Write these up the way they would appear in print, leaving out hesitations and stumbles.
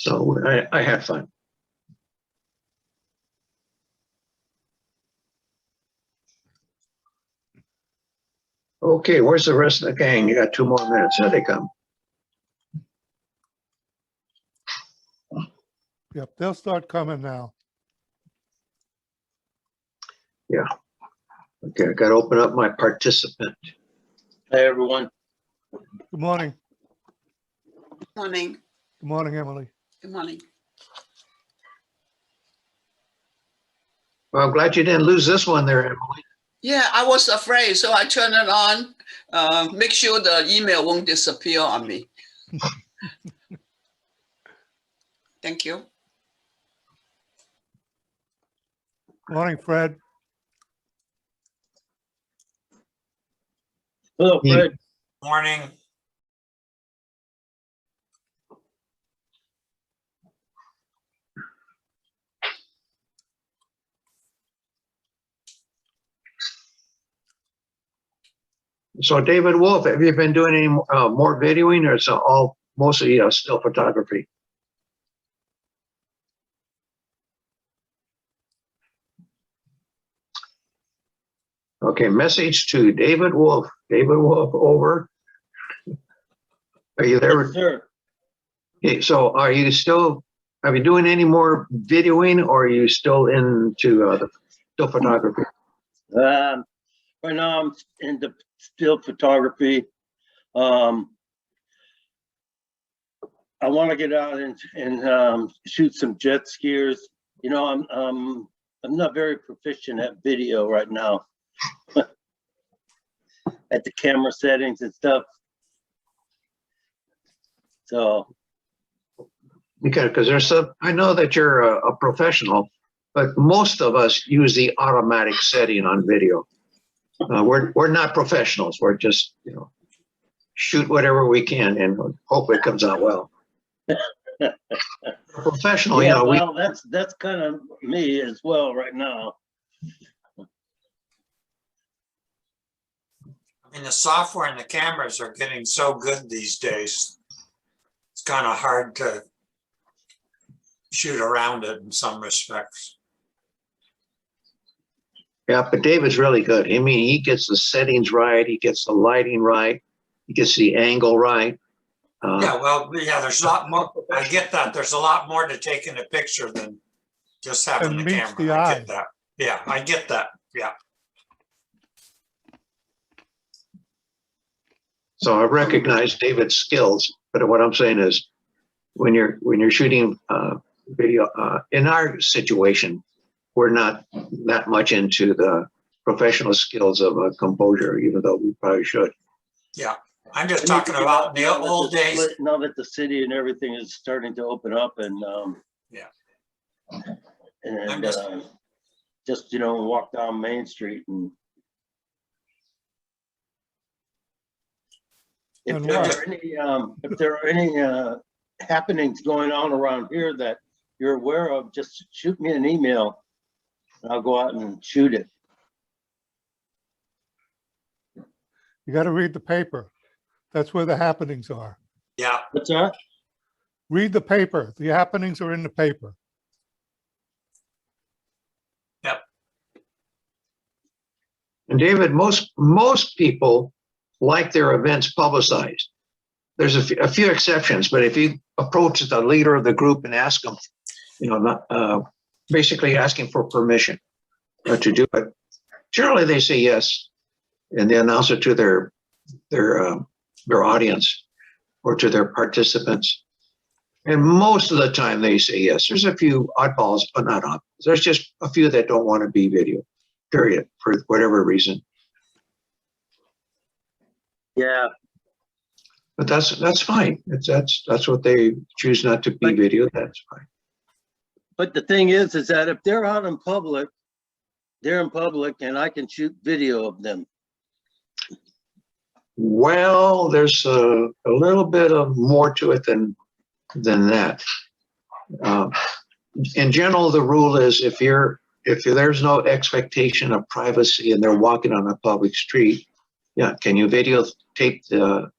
So I had fun. Okay, where's the rest of the gang? You got 2 more minutes. Here they come. Yep, they'll start coming now. Yeah. Okay, I got to open up my participant. Hey, everyone. Good morning. Morning. Good morning, Emily. Good morning. Well, I'm glad you didn't lose this one there, Emily. Yeah, I was afraid, so I turned it on. Make sure the email won't disappear on me. Thank you. Morning, Fred. Hello, Fred. Morning. So David Wolf, have you been doing any more videoing, or is it all mostly still photography? Okay, message to David Wolf. David Wolf, over. Are you there? Yes, sir. Okay, so are you doing any more videoing, or are you still into still photography? Right now I'm into still photography. I want to get out and shoot some jet skiers. You know, I'm not very proficient at video right now. At the camera settings and stuff. So Because there's some, I know that you're a professional, but most of us use the automatic setting on video. We're not professionals. We're just, shoot whatever we can and hope it comes out well. Professional, yeah, well, that's kind of me as well right now. I mean, the software and the cameras are getting so good these days. It's kind of hard to shoot around it in some respects. Yeah, but David's really good. I mean, he gets the settings right. He gets the lighting right. He gets the angle right. Yeah, well, yeah, there's a lot more. I get that. There's a lot more to taking a picture than just having And the meets camera. the I eye. get that. Yeah, I get that. Yeah. So I recognize David's skills, but what I'm saying is, when you're shooting video, in our situation, we're not that much into the professional skills of a composer, even though we probably should. Yeah. I'm just talking about in the old days. Now that the city and everything is starting to open up and Yeah. And just walk down Main Street and if And there what? are any if there are any happenings going on around here that you're aware of, just shoot me an email and I'll go out and shoot it. You got to read the paper. That's where the happenings are. Yeah. What's that? Read the paper. The happenings are in the paper. Yep. And David, most people like their events publicized. There's a few exceptions, but if you approach the leader of the group and ask them, basically asking for permission to do it, generally they say yes, and they announce it to their audience or to their participants. And most of the time they say yes. There's a few oddballs, but not oddballs. There's just a few that don't want to be video, period, for whatever reason. Yeah. But that's fine. That's what they choose not to be video. That's fine. But the thing is that if they're out in public, they're in public and I can shoot video of them. Well, there's a little bit of more to it than that. In general, the rule is if there's no expectation of privacy and they're walking on a public street, yeah, can you videotape the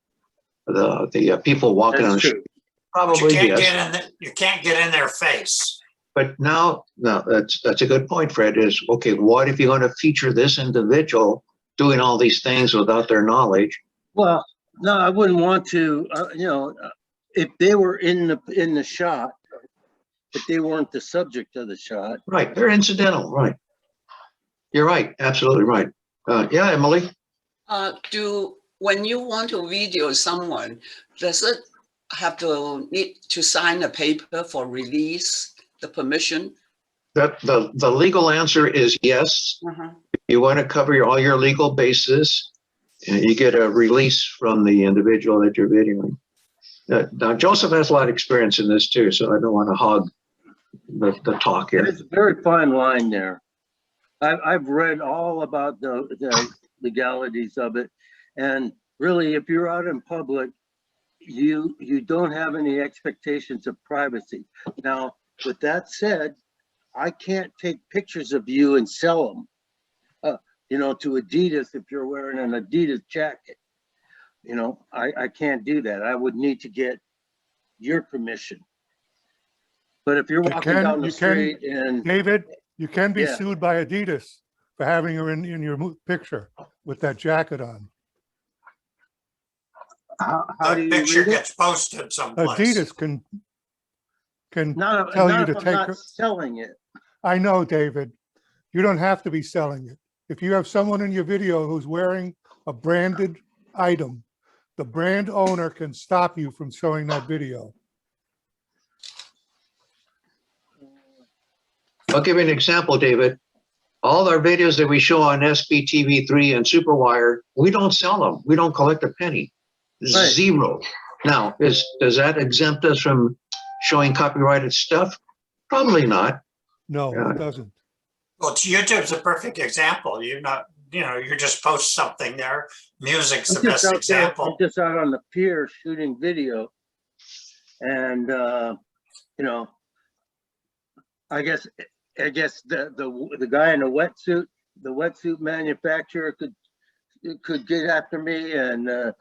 people walking on the street? Probably can't yes. get in, you can't get in their face. But now, that's a good point, Fred, is, okay, what if you're going to feature this individual doing all these things without their knowledge? Well, no, I wouldn't want to, if they were in the shot, but they weren't the subject of the shot. Right, they're incidental, right. You're right, absolutely right. Yeah, Emily? When you want to video someone, does it have to need to sign a paper for release, the permission? The legal answer is yes. You want to cover all your legal bases, and you get a release from the individual that you're videoing. Now, Joseph has a lot of experience in this too, so I don't want to hog the talk here. It's a very fine line there. I've read all about the legalities of it, and really, if you're out in public, you don't have any expectations of privacy. Now, with that said, I can't take pictures of you and sell them, to Adidas if you're wearing an Adidas jacket. I can't do that. I would need to get your permission. But if you're walking down the street and David, you can be Yeah. sued by Adidas for having her in your picture with that jacket on. how do The you picture read it? gets posted someplace. Adidas can Not tell you not to if I'm take not her- selling it. I know, David, you don't have to be selling it. If you have someone in your video who's wearing a branded item, the brand owner can stop you from showing that video. I'll give you an example, David. All our videos that we show on SBTV3 and Superwire, we don't sell them. We don't collect a penny. Right. Zero. Now, does that exempt us from showing copyrighted stuff? Probably not. No, Yeah. it doesn't. Well, YouTube's a perfect example. You just post something there. Music's the best I'm example. just out on the pier shooting video. And, I guess the guy in the wetsuit manufacturer could get after me, and a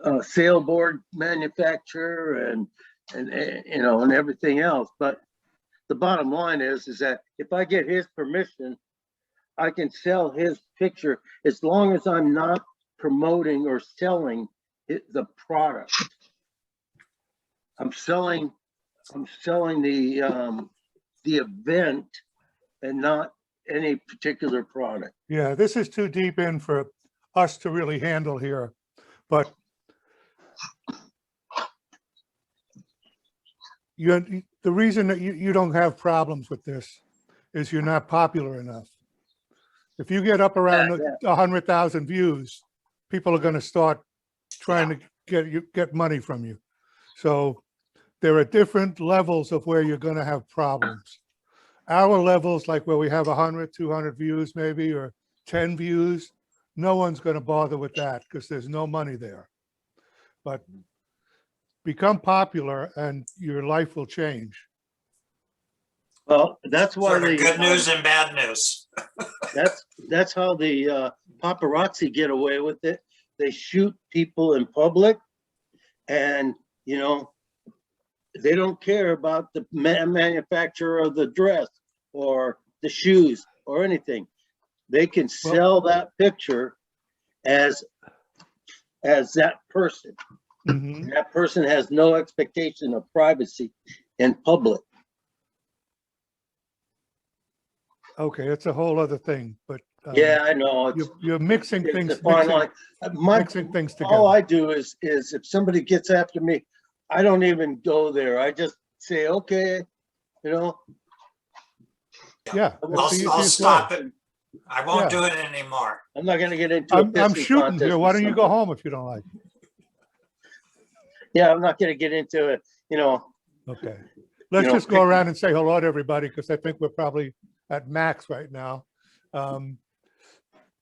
sailboard manufacturer and everything else. But the bottom line is that if I get his permission, I can sell his picture as long as I'm not promoting or selling the product. I'm selling the event and not any particular product. Yeah, this is too deep in for us to really handle here, but the reason that you don't have problems with this is you're not popular enough. If you get up around 100,000 views, people are going to start trying to get money from you. So there are different levels of where you're going to have problems. Our levels, like where we have 100, 200 views maybe, or 10 views, no one's going to bother with that because there's no money there. But become popular and your life will change. Well, that's why Sort of good news and bad news. that's how the paparazzi get away with it. They shoot people in public, and they don't care about the manufacturer of the dress or the shoes or anything. They can sell that picture as that person. Mhm. That person has no expectation of privacy in public. Okay, it's a whole other thing, but Yeah, I know. you're mixing It's things, a fine line. mixing things All together. I do is if somebody gets after me, I don't even go there. I just say, okay, Yeah. I'll that's the I'll easiest stop way. it. I won't Yeah. do it anymore. I'm not gonna get into a I'm pissing shooting contest here. with Why don't you go somebody. home if you don't like? Yeah, I'm not gonna get into it, Okay. Let's know, just go around and say hello to everybody because I think we're probably at max right now.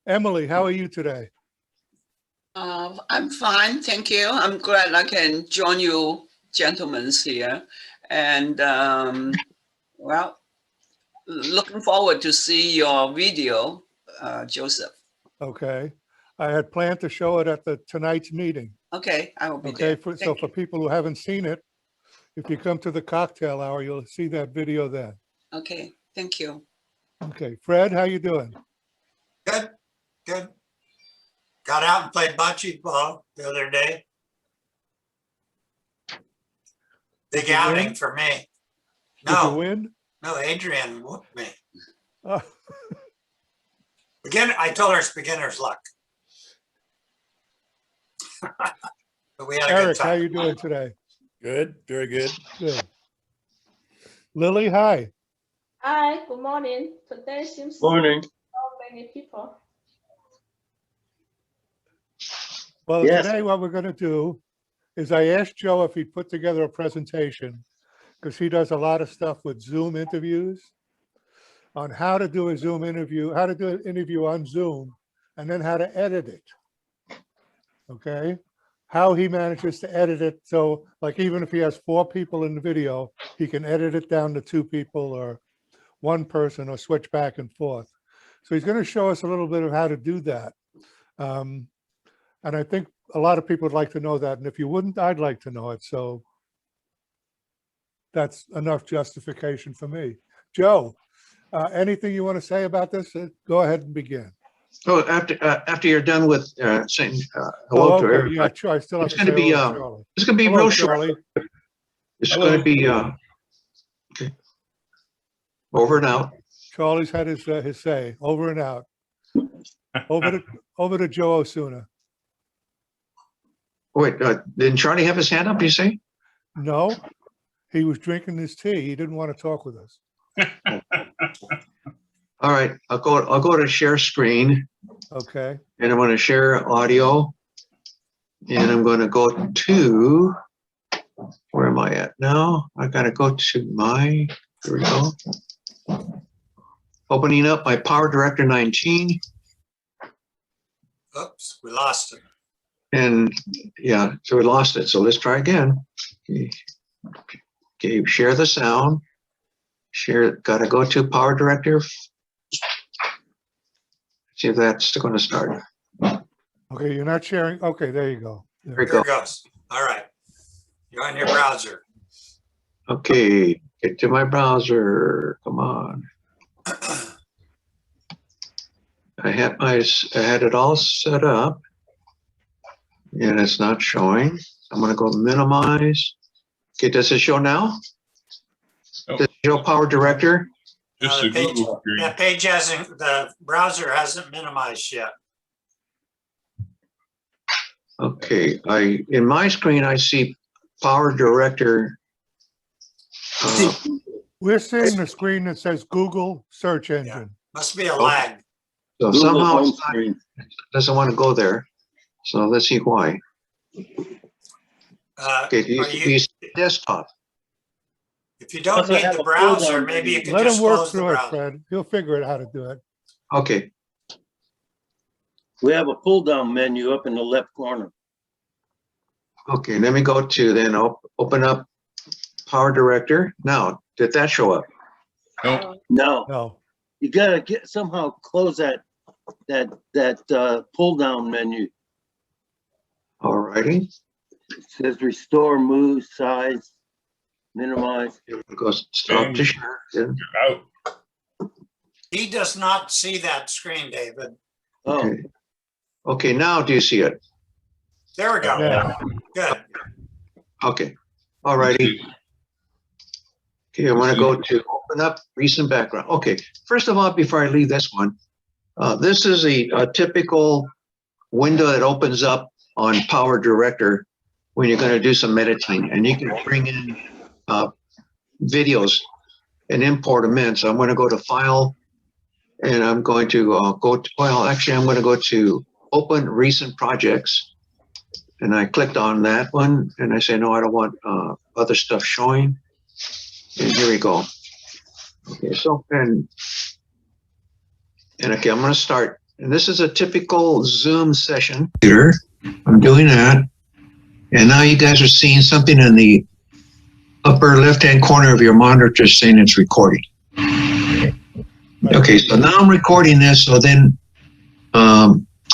Emily, how are you today? I'm fine, thank you. I'm glad I can join you gentlemen here. And well, looking forward to see your video, Joseph. Okay. I had planned to show it at tonight's meeting. Okay, I will be Okay, there. so for people who haven't seen it, if you come to the cocktail hour, you'll see that video then. Okay, thank you. Okay, Fred, how you doing? Good, good. Got out and played bocce ball the other day. Big Did you outing win? for me. Did you No, win? no, Adrian whooped me. Oh, I told her it's beginner's luck. But we had a good Eric, how time. you doing today? Good, very good. Good. Lily, hi. Hi, good morning. Today seems so Morning. many people. Well, Yes. today what we're going to do is I asked Joe if he'd put together a presentation because he does a lot of stuff with Zoom interviews on how to do a Zoom interview, how to do an interview on Zoom, and then how to edit it. Okay? How he manages to edit it. So like even if he has 4 people in the video, he can edit it down to 2 people or 1 person or switch back and forth. So he's going to show us a little bit of how to do that. And I think a lot of people would like to know that. And if you wouldn't, I'd like to know it. So that's enough justification for me. Joe, anything you want to say about this? Go ahead and begin. Oh, after you're done with saying hello to okay. everybody, Yeah, sure. I still have It's to gonna say be, hello to Charlie. it's going to be Hello, real short. Charlie. It's Hello. going to be okay. Over and out. Charlie's had his say. Over and out. Over to Joe Osuna. Wait, didn't Charlie have his hand up? You say? No, he was drinking his tea. He didn't want to talk with us. All right, I'll go to share screen, Okay. and I'm going to share audio, and I'm going to go to, where am I at now? I got to go to my, here we go. Opening up my Power Director 19, Oops, we lost it. and yeah, so we lost it. So let's try again. Okay, share the sound. Share, got to go to Power Director. See if that's going to start. Okay, you're not sharing. Okay, there you go. There we There go. it goes. All right. You're on your browser. Okay, get to my browser. Come on. I had it all set up, and it's not showing. I'm going to go minimize. Okay, does it show now? Oh. Does it show Power Director? Just The a page- Google screen. That page hasn't, the browser hasn't minimized yet. Okay, in my screen I see Power Director. We're seeing the screen that says Google search engine. Must be a lag. So Google somehow home it's not- screen. doesn't want to go there. So let's see why. Okay, do Are you you- see desktop? If you don't Also need have the a browser, pull-down maybe you menu. can Let him just work close the through it, browser. Fred. He'll figure out how to do it. Okay, We have a pull down menu up in the left corner. okay, let me go to then open up Power Director. Now, did that show up? Nope. No, No. you gotta somehow close that pull down menu. All righty. It says restore, move, size, minimize. Go stop to share. Then. Out. He does not see that screen, David. Oh, Okay. Okay, now do you see it? There we go. Yeah. Good. Okay, all righty. Okay, I want to go to open up recent background. Okay, first of all, before I leave this one, this is a typical window that opens up on Power Director when you're going to do some editing, and you can bring in videos and import them in. So I'm going to go to File, and I'm going to go to, well, actually, I'm going to go to Open Recent Projects, and I clicked on that one, and I say, no, I don't want other stuff showing. And here we go. Okay, so, and okay, I'm gonna start. And this is a typical Zoom session. I'm doing that. And now you guys are seeing something in the upper left-hand corner of your monitor saying it's recording. Okay, so now I'm recording this, so then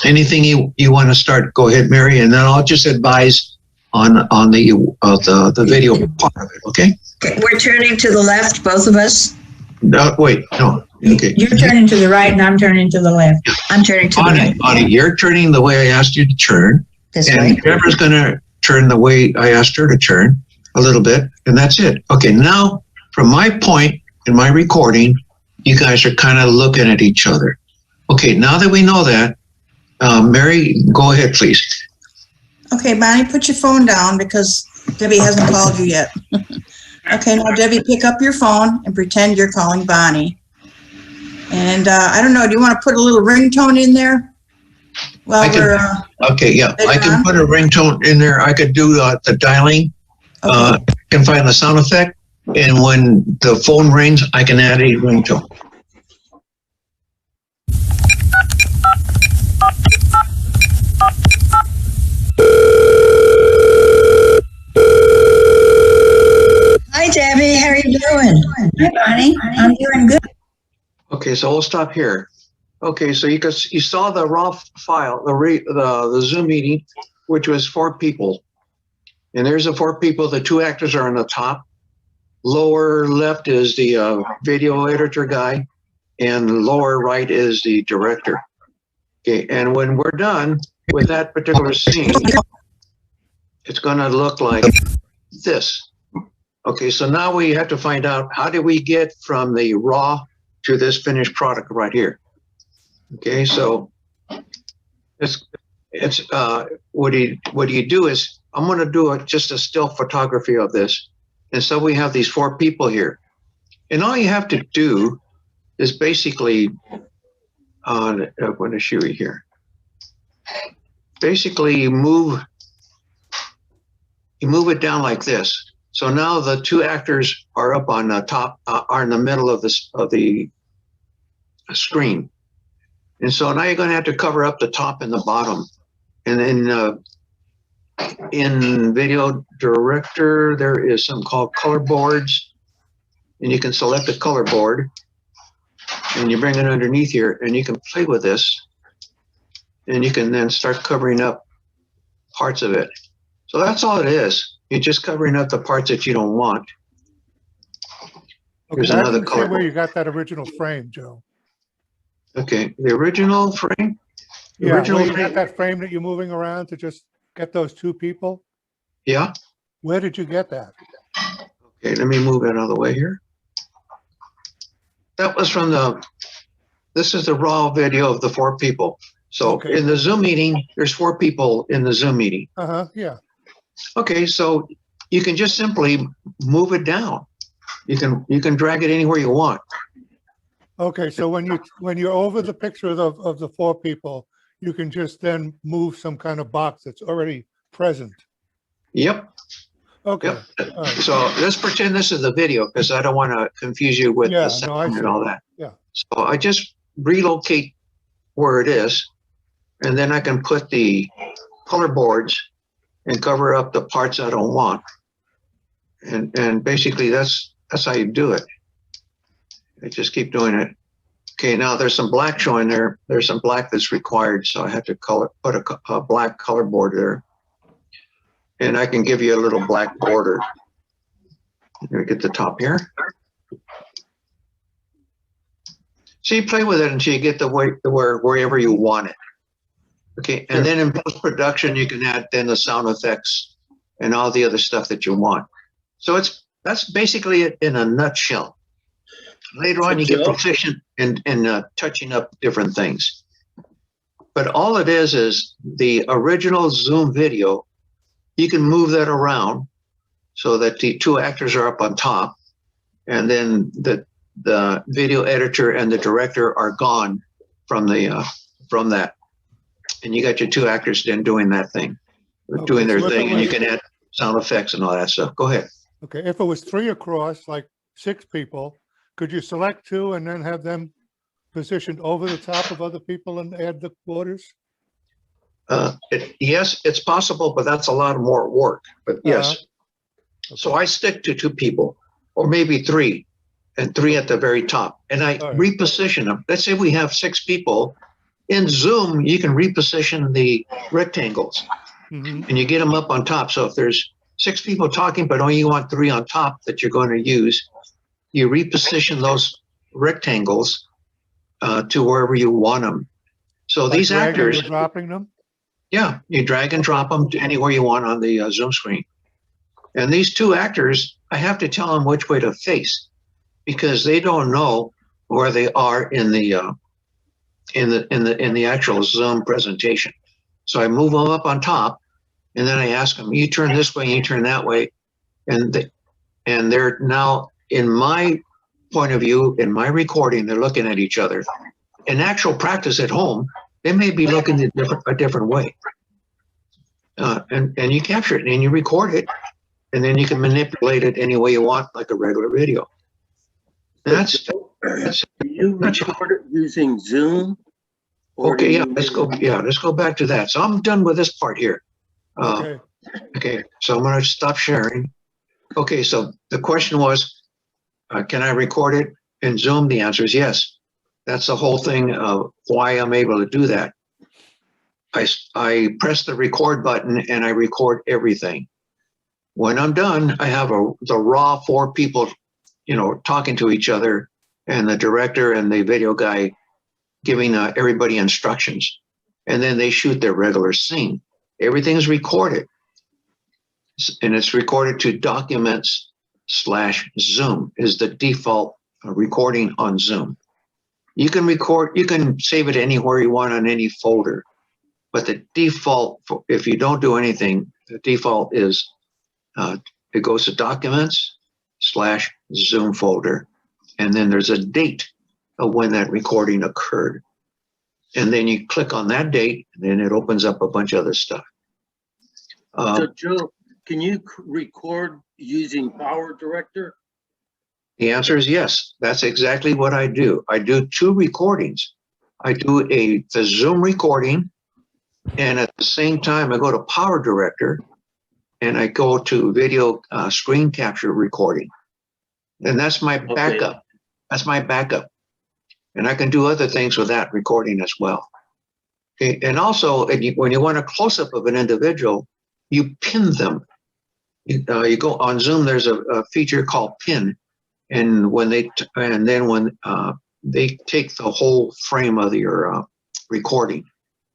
anything you want to start, go ahead, Mary, and then I'll just advise on the video part of it, okay? Okay, we're turning to the left, both of us. No, wait, no, okay. You're turning to the right and I'm turning to the left. I'm turning to the Bonnie, right. Bonnie, you're turning the way I asked you to turn, This and way. Deborah's gonna turn the way I asked her to turn a little bit, and that's it. Okay, now, from my point in my recording, you guys are kind of looking at each other. Okay, now that we know that, Mary, go ahead, please. Okay, Bonnie, put your phone down because Debbie hasn't called you yet. Okay, now Debbie, pick up your phone and pretend you're calling Bonnie. And I don't know, do you want to put a little ringtone in there? Well, I can- Okay, yeah, I Later can on? put a ringtone in there. I could do the dialing. okay. Can find the sound effect, and when the phone rings, I can add a ringtone. Hi, Debbie, how are you doing? Hi, Bonnie, I'm doing good. Okay, so we'll stop here. Okay, so you saw the raw file, the Zoom meeting, which was 4 people. And there's the 4 people, the 2 actors are on the top. Lower left is the video editor guy, and lower right is the director. Okay, and when we're done with that particular scene, it's gonna look like this. Okay, so now we have to find out, how do we get from the raw to this finished product right here? Okay, so it's what do you do is, I'm going to do just a still photography of this, and so we have these 4 people here, and all you have to do is basically I'm going to show you here. Basically, you move it down like this. So now the 2 actors are up on the top, are in the middle of the screen. And so now you're going to have to cover up the top and the bottom. And then in Video Director, there is something called color boards. And you can select a color board. And you bring it underneath here, and you can play with this. And you can then start covering up parts of it. So that's all it is. You're just covering up the parts that you don't want. Okay, Here's I another didn't see color where board. you got that original frame, Joe. Okay, the original frame? The Yeah, original where you got frame? that frame that you're moving around to just get those 2 people? Yeah. Where did you get that? Okay, let me move it out of the way here. That was from this is the raw video of the 4 people. So Okay. in the Zoom meeting, there's 4 people in the Zoom meeting. Uh-huh, yeah. Okay, so you can just simply move it down. You can drag it anywhere you want. Okay, so when you're over the picture of the 4 people, you can just then move some kind of box that's already present. Yep. Okay, Yep. all right. So let's pretend this is the video, because I don't want to confuse you with Yeah, the no, I sound see. and all that. Yeah. So I just relocate where it is, and then I can put the color boards and cover up the parts I don't want. And basically that's how you do it. I just keep doing it. Okay, now there's some black showing there. There's some black that's required, so I have to put a black color board there. And I can give you a little black border. Let me get the top here. So you play with it until you get wherever you want it. Okay, and then in post-production, you can add then the sound effects and all the other stuff that you want. So that's basically it in a nutshell. Later on, you get proficient in touching up different things. But all it is the original Zoom video. You can move that around so that the 2 actors are up on top, and then the video editor and the director are gone from that. And you got your 2 actors then doing that thing, doing their so if it thing, and you was- can add sound effects and all that stuff. Go ahead. Okay, if it was 3 across, like 6 people, could you select 2 and then have them positioned over the top of other people and add the borders? Yes, it's possible, but that's a lot more work. But yes. Uh-huh. So I stick to 2 people, or maybe 3, and 3 at the very top, and I All right. reposition them. Let's say we have 6 people in Zoom, you can reposition the rectangles Mhm. and you get them up on top. So if there's 6 people talking, but only you want 3 on top that you're going to use, you reposition those rectangles to wherever you want them. So Like these dragging or actors, dropping them? yeah, you drag and drop them to anywhere you want on the Zoom screen. And these 2 actors, I have to tell them which way to face because they don't know where they are in the actual Zoom presentation. So I move them up on top, and then I ask them, "You turn this way, you turn that way," and they're now in my point of view, in my recording, they're looking at each other. In actual practice at home, they may be looking at a different way. And you capture it and you record it, and then you can manipulate it any way you want, like a regular video. That's Do you record it using Zoom? Or do okay. Yeah, you- let's go back to that. So I'm done with this part here. Okay. Okay, so I'm going to stop sharing. Okay, so the question was, can I record it in Zoom? The answer is yes. That's the whole thing of why I'm able to do that. I press the record button and I record everything. When I'm done, I have the raw 4 people, talking to each other, and the director and the video guy giving everybody instructions. And then they shoot their regular scene. Everything is recorded. And it's recorded to documents/Zoom is the default recording on Zoom. You can save it anywhere you want on any folder, but the default, if you don't do anything, the default is it goes to documents/Zoom folder, and then there's a date of when that recording occurred. And then you click on that date, and then it opens up a bunch of other stuff. So Joe, can you record using Power Director? The answer is yes. That's exactly what I do. I do 2 recordings. I do the Zoom recording, and at the same time, I go to Power Director, and I go to video screen capture recording. And that's my backup. That's my backup. And I can do other things with that recording as well. Okay. And also, when you want a close-up of an individual, you pin them. You go on Zoom, there's a feature called pin. And when they take the whole frame of your recording.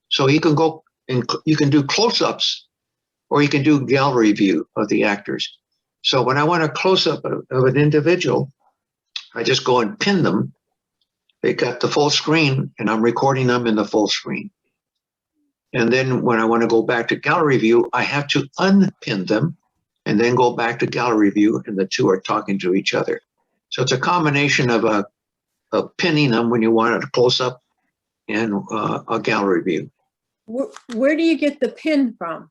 So you can go and you can do close-ups, or you can do gallery view of the actors. So when I want a close-up of an individual, I just go and pin them. They got the full screen, and I'm recording them in the full screen. And then when I want to go back to gallery view, I have to unpin them and then go back to gallery view, and the 2 are talking to each other. So it's a combination of pinning them when you want a close-up and a gallery view. Where do you get the pin from?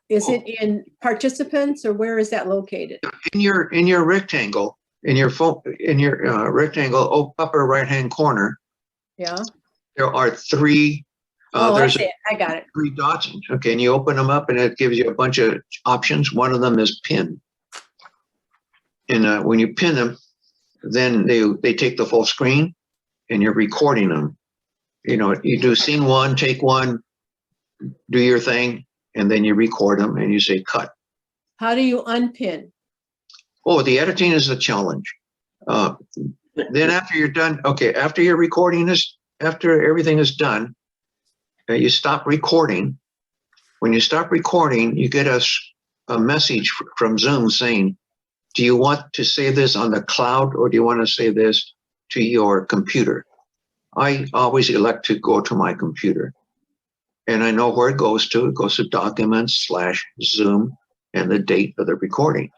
Is it in participants, or where is that located? In your rectangle, in your rectangle upper right-hand corner, Yeah. there are 3. Oh, I There's see it. I got it. 3 dots. Okay, and you open them up, and it gives you a bunch of options. One of them is pin. And when you pin them, then they take the full screen, and you're recording them. You do scene 1, take 1, do your thing, and then you record them, and you say cut. How do you unpin? Oh, the editing is the challenge. Then after you're done, okay, after your recording after everything is done, you stop recording. When you stop recording, you get a message from Zoom saying, do you want to save this on the cloud, or do you want to save this to your computer? I always elect to go to my computer. And I know where it goes to. It goes to documents/Zoom and the date of the recording.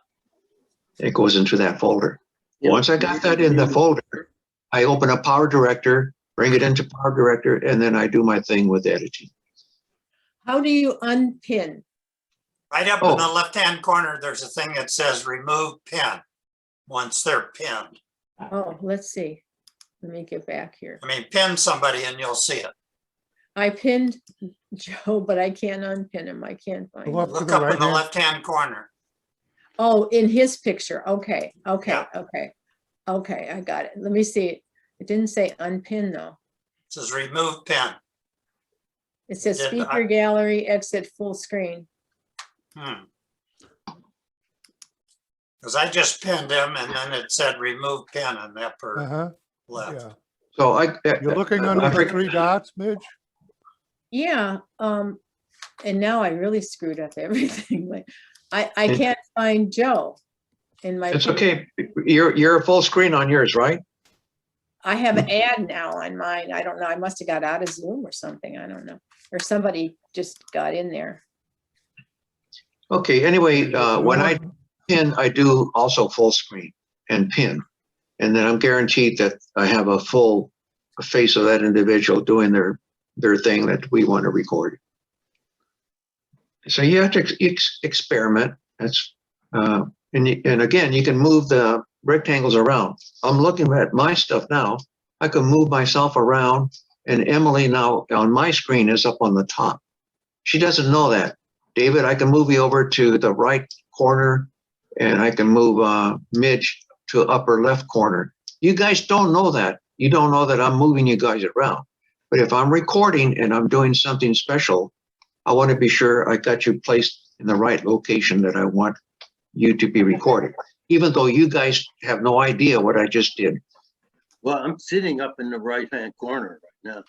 It goes into that folder. Once I got that in the folder, I open up Power Director, bring it into Power Director, and then I do my thing with editing. How do you unpin? Right up in the left-hand corner, there's a thing that says remove pin once they're pinned. Oh, let's see. Let me get back here. I mean, pin somebody and you'll see it. I pinned Joe, but I can't unpin him. I can't find Go up him. to Look the up in right the hand. left-hand corner. Oh, in his picture. Okay, okay, Yeah. okay. Okay, I got it. Let me see. It didn't say unpin though. It says remove pin. It says Did I- speaker gallery, exit full screen. Because I just pinned him and then it said remove pin in the upper Uh-huh, left. yeah. So You're looking under the three dots, Midge? Yeah, and now I really screwed up everything. Like, I can't find Joe in my. It's okay. You're full screen on yours, right? I have an ad now on mine. I don't know. I must have got out of Zoom or something. I don't know. Or somebody just got in there. Okay, anyway, when I pin, I do also full screen and pin. And then I'm guaranteed that I have a full face of that individual doing their thing that we want to record. So you have to experiment. That's and again, you can move the rectangles around. I'm looking at my stuff now. I can move myself around, and Emily now on my screen is up on the top. She doesn't know that. David, I can move you over to the right corner, and I can move Midge to upper left corner. You guys don't know that. You don't know that I'm moving you guys around. But if I'm recording and I'm doing something special, I want to be sure I got you placed in the right location that I want you to be recorded, even though you guys have no idea what I just did. Well, I'm sitting up in the right-hand corner right now.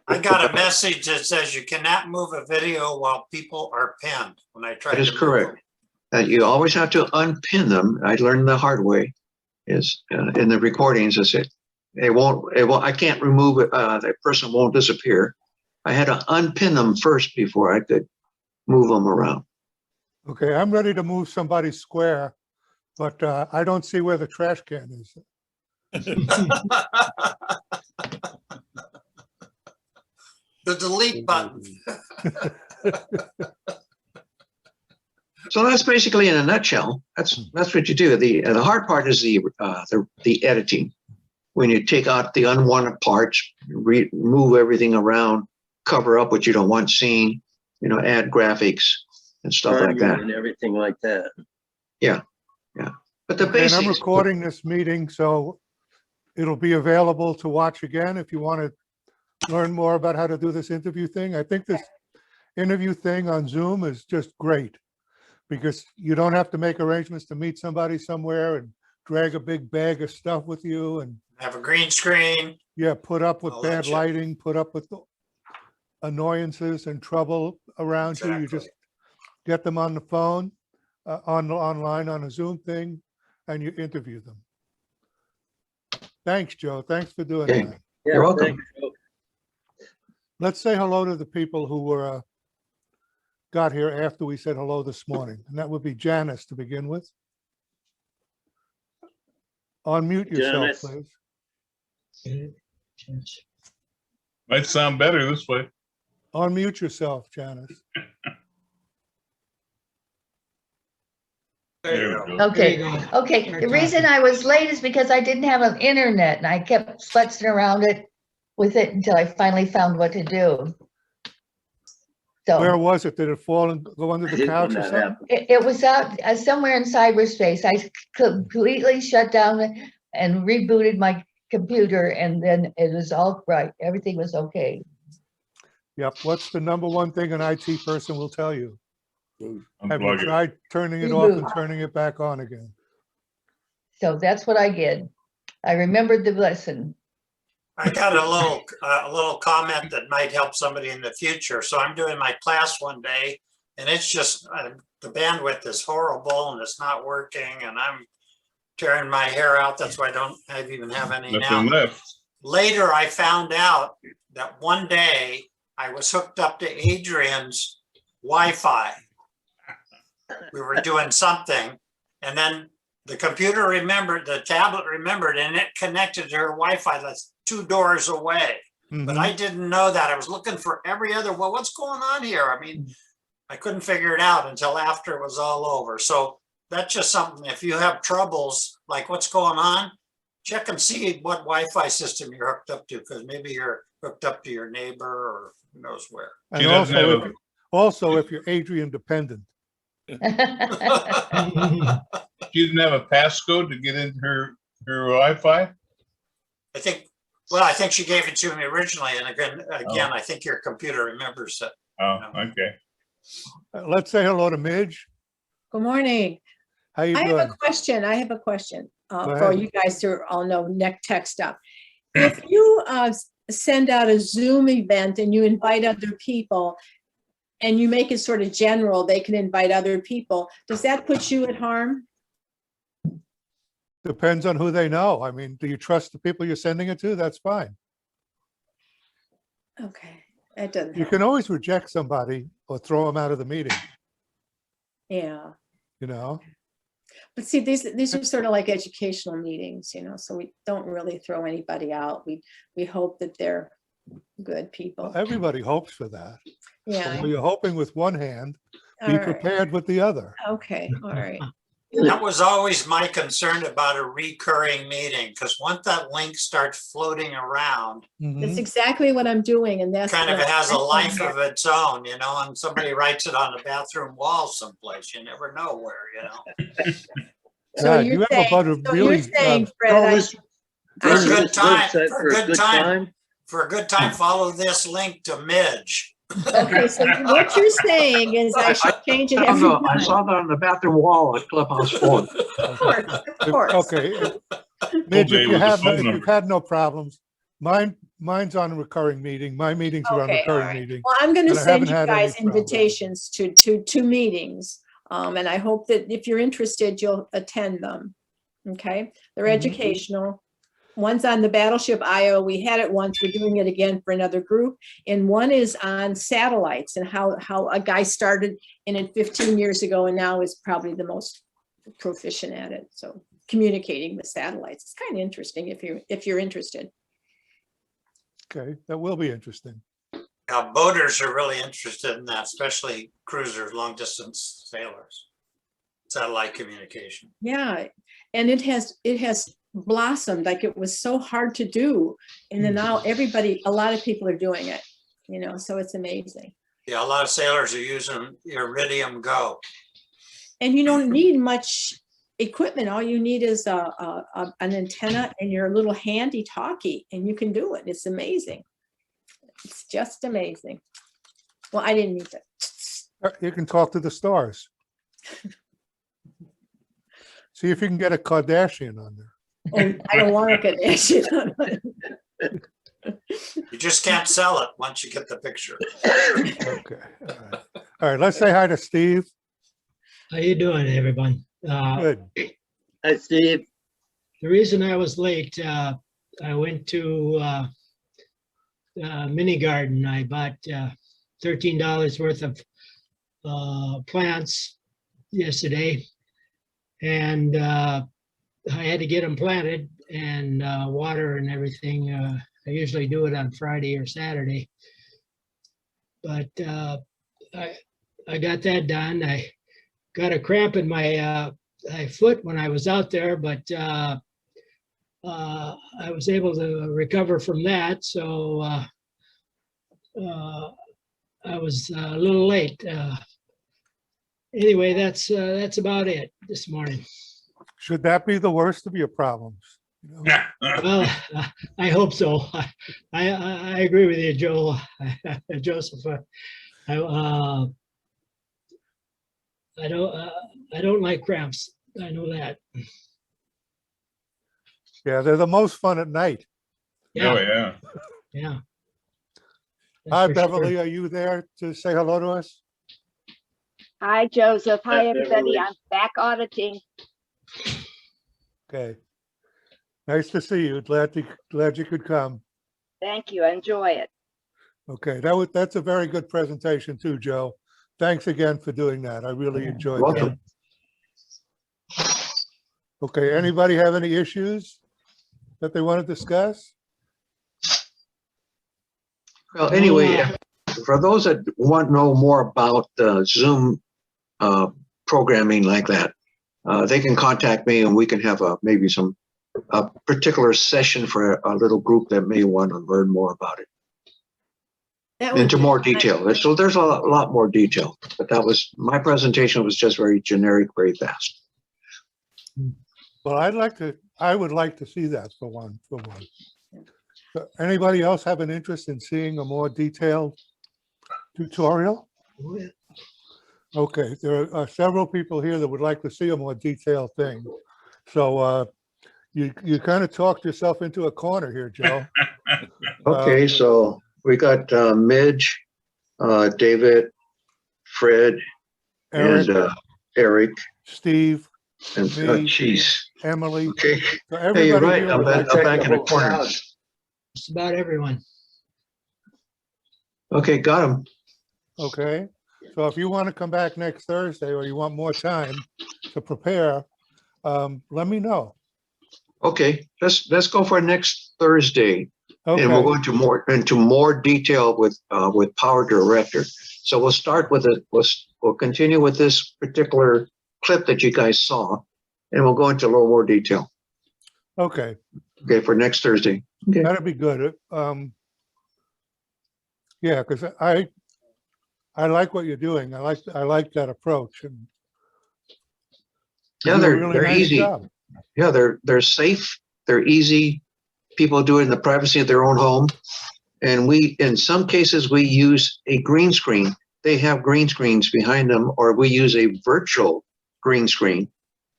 I got a message that says you cannot move a video while people are pinned when I try That is to move correct. them. You always have to unpin them. I learned the hard way. Is in the recordings, is it won't. I can't remove it. That person won't disappear. I had to unpin them first before I could move them around. Okay, I'm ready to move somebody square, but I don't see where the trash can is. The delete button. So that's basically in a nutshell. That's what you do. The hard part is the editing. When you take out the unwanted parts, move everything around, cover up what you don't want seen, add graphics and stuff like that. And everything like that. Yeah. But the And I'm basics. recording this meeting, so it'll be available to watch again if you want to learn more about how to do this interview thing. I think this interview thing on Zoom is just great because you don't have to make arrangements to meet somebody somewhere and drag a big bag of stuff with you and Have a green screen. put up with I'll let bad you- lighting, put up with annoyances and trouble around you. You Exactly. just get them on the phone, online on a Zoom thing, and you interview them. Thanks, Joe. Thanks for doing Okay. that. Yeah, You're welcome. thanks, Joe. Let's say hello to the people who were got here after we said hello this morning, and that would be Janice to begin with. Unmute yourself, Janice. please. Might sound better this way. Unmute yourself, Janice. There you go. Okay, okay. The reason I was late is because I didn't have an internet and I kept futzing around with it until I finally found what to do. Where So was it? Did it fall and go under I the hate couch when or that something? happens. it was out somewhere in cyberspace. I completely shut down and rebooted my computer and then it was all right. Everything was okay. Yep. What's the number one thing an IT person will tell you? Have you Unplug it. tried turning it off and Reboot. turning it back on again? So that's what I did. I remembered the lesson. I got a little comment that might help somebody in the future. So I'm doing my class one day and it's just, the bandwidth is horrible and it's not working and I'm tearing my hair out. That's why I even have any now. Nothing left. Later, I found out that one day I was hooked up to Adrian's Wi-Fi. We were doing something and then the computer remembered, the tablet remembered, and it connected to her Wi-Fi that's 2 doors away. But Mhm. I didn't know that. I was looking for every other, well, what's going on here? I mean, I couldn't figure it out until after it was all over. So that's just something, if you have troubles, like what's going on, check and see what Wi-Fi system you're hooked up to, because maybe you're hooked up to your neighbor or who knows where. And She doesn't have also if you're Adrian dependent. She didn't have a passcode to get into her Wi-Fi? I think Well, I think she gave it to me originally, and again, I think your computer remembers it. Oh, okay. Let's say hello to Midge. Good morning. How you I have doing? a question. Go For ahead. you guys who all know neck tech stuff. If you send out a Zoom event and you invite other people and you make it sort of general, they can invite other people, does that put you at harm? Depends on who they know. I mean, do you trust the people you're sending it to? That's fine. Okay, that doesn't You help. can always reject somebody or throw them out of the meeting, Yeah. you know? But see, these are sort of like educational meetings, you know, so we don't really throw anybody out. We hope that they're good people. Everybody hopes for that. But Yeah. when you're hoping with one hand, all be right. prepared with the other. Okay, all right. That was always my concern about a recurring meeting, because once that link starts floating around, That's Mhm. exactly what I'm doing, and that's. kind of what it has a I'm life doing. of its own, you know, and somebody writes it on the bathroom wall someplace. You never know where, you know. So God, you're you have a saying, bunch of so really, you're saying, Fred, Call I this- should- For I a This should- good is time, website for for a good time, for a good time, follow this link to Midge. okay, so what you're saying is I should change it every I time. saw that on the bathroom wall at Clubhouse phone. Of course, of course. okay. Midge, Dave if you with the have, phone if you've number. had no problems, mine's on a recurring meeting. My meetings are on Okay, all recurring right. meeting. Well, I'm gonna and I send haven't you had any guys problems. invitations to meetings. And I hope that if you're interested, you'll attend them. Okay, they're Mhm. educational. One's on the Battleship IO. We had it once. We're doing it again for another group. And one is on satellites and how a guy started in it 15 years ago and now is probably the most proficient at it. So communicating with satellites. It's kind of interesting if you're interested. Okay, that will be interesting. Boaters are really interested in that, especially cruisers, long distance sailors. Satellite communication. Yeah, and it has blossomed, like it was so hard to do. And then now a lot of people are doing it, you know, so it's amazing. Yeah, a lot of sailors are using Iridium Go. And you don't need much equipment. All you need is an antenna and your little handy talkie, and you can do it. It's amazing. It's just amazing. Well, I didn't need to. You can talk to the stars. See if you can get a Kardashian on there. And I don't want to get issues. You just can't sell it once you get the picture. Okay. All right, let's say hi to Steve. How you doing, everyone? Good. Hi, Steve. The reason I was late, I went to Mini Garden. I bought $13 worth of plants yesterday, and I had to get them planted and water and everything. I usually do it on Friday or Saturday, but I got that done. I got a cramp in my foot when I was out there, but I was able to recover from that. So I was a little late. Anyway, that's about it this morning. Should that be the worst of your problems? You know? Well, I hope so. I agree with you, Joe, Joseph. I don't like cramps. I know that. Yeah, they're the most fun at night. Oh, yeah. Yeah. Hi, That's for sure. Beverly, are you there to say hello to us? Hi, Joseph. Hi, Hi, everybody. Beverly. I'm back auditing. Okay. Nice to see you. Glad you could come. Thank you. Enjoy it. Okay, that's a very good presentation too, Joe. Thanks again for doing that. I really enjoyed that. Welcome. Okay, anybody have any issues that they want to discuss? Well, anyway, for those that want to know more about Zoom programming like that, they can contact me and we can have maybe a particular session for a little group that may want to learn more about it. That would Into be- more detail. So there's a lot more detail, but my presentation was just very generic, very fast. Well, I would like to see that for one. So anybody else have an interest in seeing a more detailed tutorial? Okay, there are several people here that would like to see a more detailed thing. So you kind of talked yourself into a corner here, Joe. Okay, so we got Midge, David, Fred, Eric, and Eric, Steve, and me, geez. Emily. Okay, So hey, you're everybody right. here I'm would like back in the corner. Just about everyone. Okay, got him. Okay, so if you want to come back next Thursday or you want more time to prepare, let me know. Okay, let's go for next Thursday, and we'll go Okay, into more detail with Power Director. So we'll start with it. We'll continue with this particular clip that you guys saw, and we'll go into a little more detail. okay, Okay, for next Thursday. Okay. that'd be good. Yeah, because I like what you're doing. I like that approach. And you Yeah, do a really they're nice easy. job. Yeah, they're safe. They're easy. People do it in the privacy of their own home. And in some cases, we use a green screen. They have green screens behind them, or we use a virtual green screen,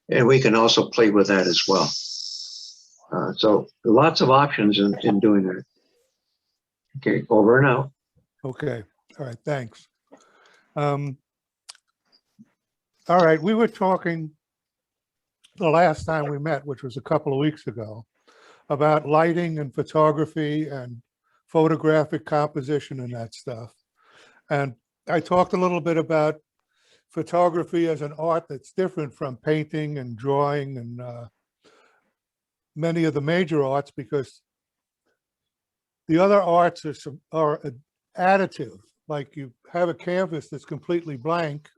and we can also play with that as well. So lots of options in doing that. Okay, over and out. Okay, all right, thanks. All right, we were talking the last time we met, which was a couple of weeks ago, about lighting and photography and photographic composition and that stuff. And I talked a little bit about photography as an art that's different from painting and drawing and many of the major arts, because the other arts are additive. Like you have a canvas that's completely blank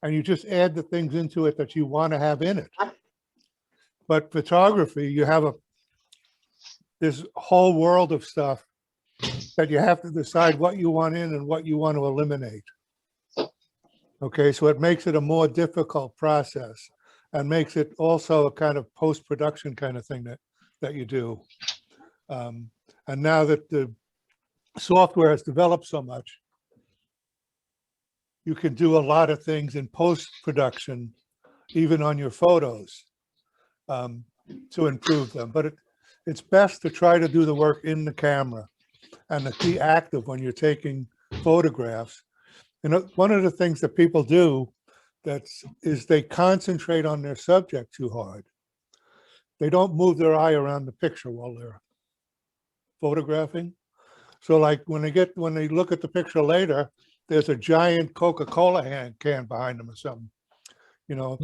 and you just add the things into it that you want to have in it. But photography, you have this whole world of stuff that you have to decide what you want in and what you want to eliminate. Okay, so it makes it a more difficult process and makes it also a kind of post-production kind of thing that you do. And now that the software has developed so much, you can do a lot of things in post-production, even on your photos, to improve them. But it's best to try to do the work in the camera and to be active when you're taking photographs. And one of the things that people do is they concentrate on their subject too hard. They don't move their eye around the picture while they're photographing. So like when they look at the picture later, there's a giant Coca-Cola can behind them or something, you know,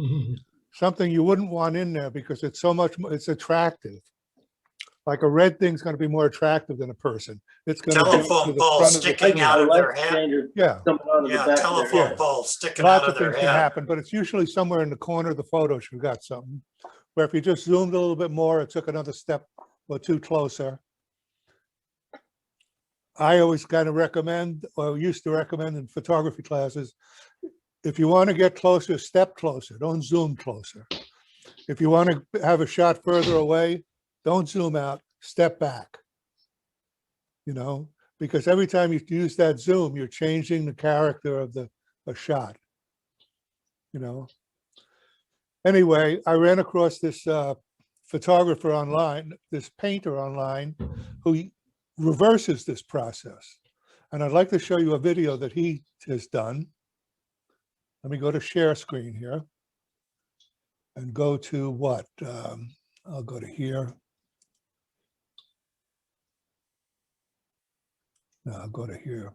something you wouldn't want in there because it's so much, it's attractive. Like a red thing's going to be more attractive than a person. It's going to Telephone pole sticking out of their head. Yeah. Yeah, telephone pole sticking Lots out of of their things can head. happen, but it's usually somewhere in the corner of the photo you've got something. Where if you just zoomed a little bit more, it took another step or two closer. I always kind of recommend, or used to recommend in photography classes, if you want to get closer, step closer, don't zoom closer. If you want to have a shot further away, don't zoom out, step back. You know, because every time you use that zoom, you're changing the character of a shot, you know. Anyway, I ran across this photographer online, this painter online, who reverses this process. And I'd like to show you a video that he has done. Let me go to share screen here and go to what? I'll go to here. No, I'll go to here.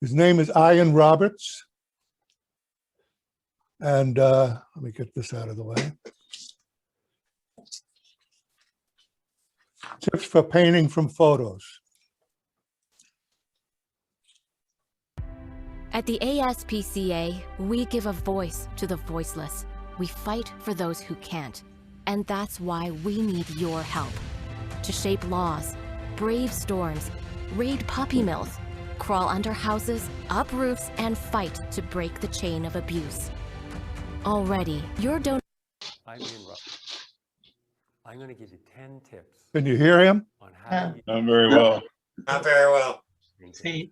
His name is Ian Roberts. And let me get this out of the way. Tips for painting from photos. At the ASPCA, we give a voice to the voiceless. We fight for those who can't. And that's why we need your help. To shape laws, brave storms, raid puppy mills, crawl under houses, up roofs, and fight to break the chain of abuse. Already, your donation. I'm Ian Ruff. I'm going to give you 10 tips Can you hear him? on how to use Not very well. Not very well. Hey,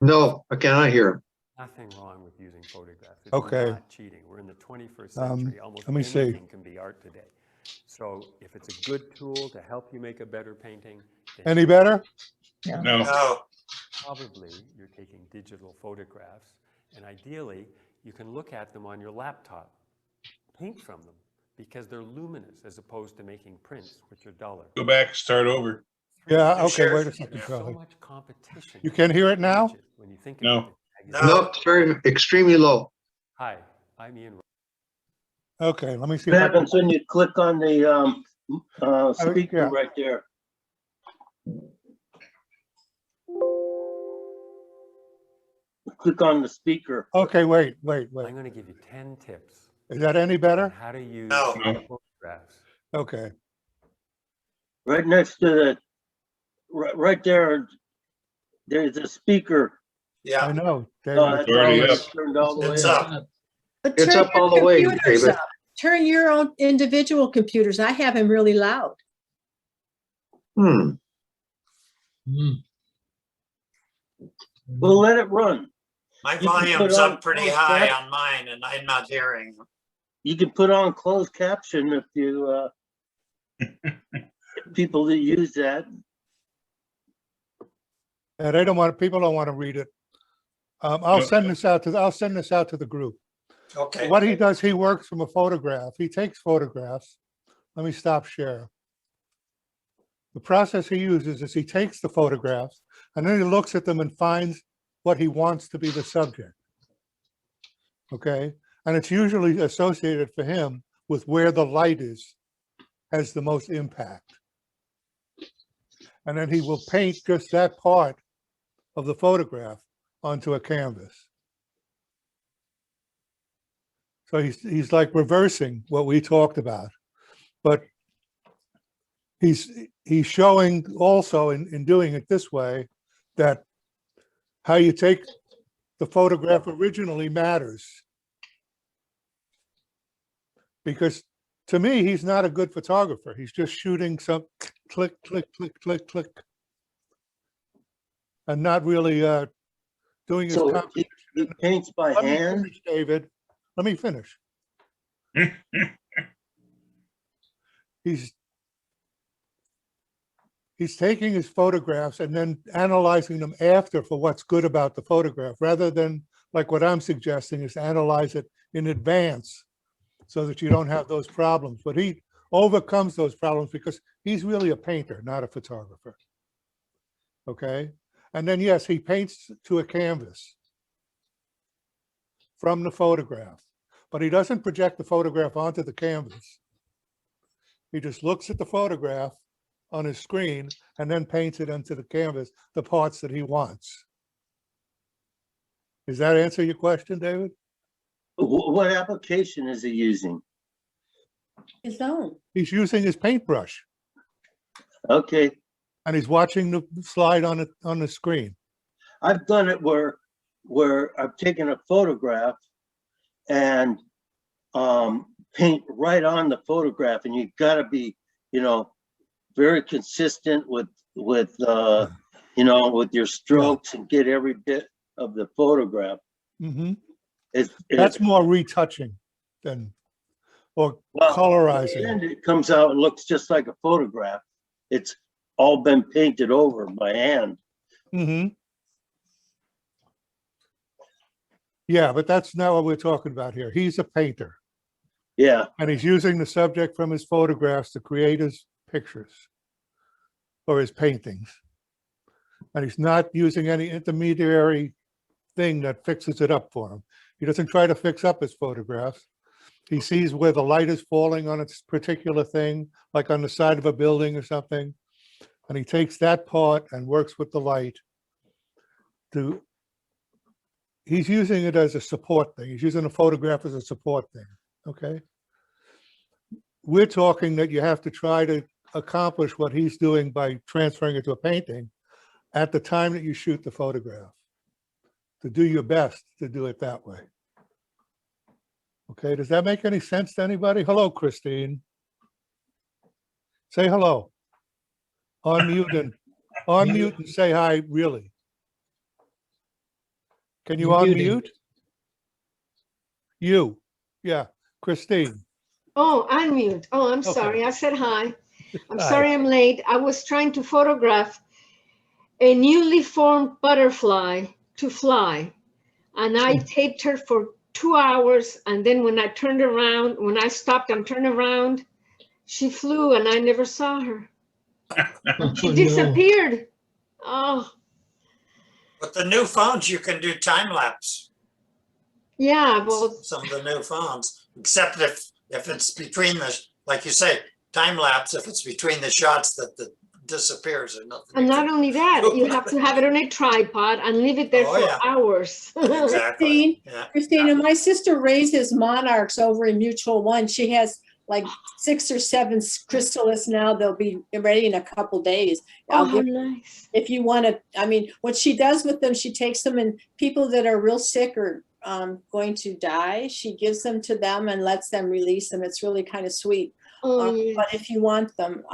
No, I cannot hear him. Nothing wrong with using photographs. It's Okay. not cheating. We're in the 21st century. Almost let me see. anything can be art today. So if it's a good tool to help you make a better painting, then Any better? Oh. No. No, probably you're taking digital photographs, and ideally you can look at them on your laptop, paint from them, because they're luminous as opposed to making prints, which are duller. Go back, start over. Yeah, You okay, sure? wait a second, There's so Charlie. much competition. You can hear it now? When you think No. about it. No. No, it's very extremely low. Hi, I'm Ian. Okay, let me see. What if I can- happens when you click on the speaker yeah. right there? Click on the speaker. Okay, wait. I'm going to give you 10 tips Is that any on better? how to use No. photographs. Okay, Right next to the, right there, there's a speaker. I yeah, know. Oh, David. that's already already up. turned all the way it's up. up. But It's turn up your all the way, computers David. up. Turn your own individual computers. I have them really loud. Hmm. Well, let it run. My You can put volume's on up pretty closed high cap- on mine and I'm not hearing. You can put on closed caption if you, people that use that. And they don't want, people don't want to read it. I'll send this out to the group. Okay, What he does, he works from a photograph. He takes photographs. Let me stop share. The process he uses is he takes the photographs and then he looks at them and finds what he wants to be the subject. Okay, and it's usually associated for him with where the light has the most impact. And then he will paint just that part of the photograph onto a canvas. So he's like reversing what we talked about, but he's showing also in doing it this way that how you take the photograph originally matters. Because to me, he's not a good photographer. He's just shooting some click, click, click, click, click. And not really doing his So composition. he paints by Let me hand. finish, David. Let me finish. He's taking his photographs and then analyzing them after for what's good about the photograph, rather than like what I'm suggesting is analyze it in advance so that you don't have those problems. But he overcomes those problems because he's really a painter, not a photographer. Okay? And then, yes, he paints to a canvas from the photograph, but he doesn't project the photograph onto the canvas. He just looks at the photograph on his screen and then paints it onto the canvas, the parts that he wants. Does that answer your question, David? What application is he using? His own. He's using his paintbrush Okay, and he's watching the slide on the screen. I've done it where I've taken a photograph and paint right on the photograph, and you've got to be, very consistent with your strokes and get every bit of the photograph. Mhm. It's That's more retouching than, or well, colorizing. and it comes out and looks just like a photograph. It's all been painted over by hand. Mhm. Yeah, but that's not what we're talking about here. He's a painter. Yeah, And he's using the subject from his photographs to create his pictures or his paintings. And he's not using any intermediary thing that fixes it up for him. He doesn't try to fix up his photographs. He sees where the light is falling on its particular thing, like on the side of a building or something. And he takes that part and works with the light to, he's using it as a support thing. He's using a photograph as a support thing, okay? We're talking that you have to try to accomplish what he's doing by transferring it to a painting at the time that you shoot the photograph, to do your best to do it that way. Okay, does that make any sense to anybody? Hello, Christine. Say hello. Unmute and say hi, really. Can you You're muted. unmute? You, yeah, Christine. Oh, unmute. Oh, I'm Okay. sorry. I said hi. I'm Hi. sorry I'm late. I was trying to photograph a newly formed butterfly to fly. And I taped her for 2 hours. And then when I turned around, when I stopped and turned around, she flew and I never saw her. She Oh, no. disappeared. Oh, With the new phones, you can do time lapse. yeah. Well, Some of the new phones, except if it's between the, like you say, time lapse, if it's between the shots that the disappears or nothing. and you not can- only that, you have to have it on a tripod and leave it there Oh, for yeah. hours. Exactly. Yeah. Christina, my sister raises monarchs over in Mutual One. She has like 6 or 7 chrysalis now. They'll be ready in a couple days. Oh, I'll how give, nice. if you want to, I mean, what she does with them, she takes them and people that are real sick or going to die, she gives them to them and lets them release them. It's really kind of sweet. Oh, yeah. But if you want them,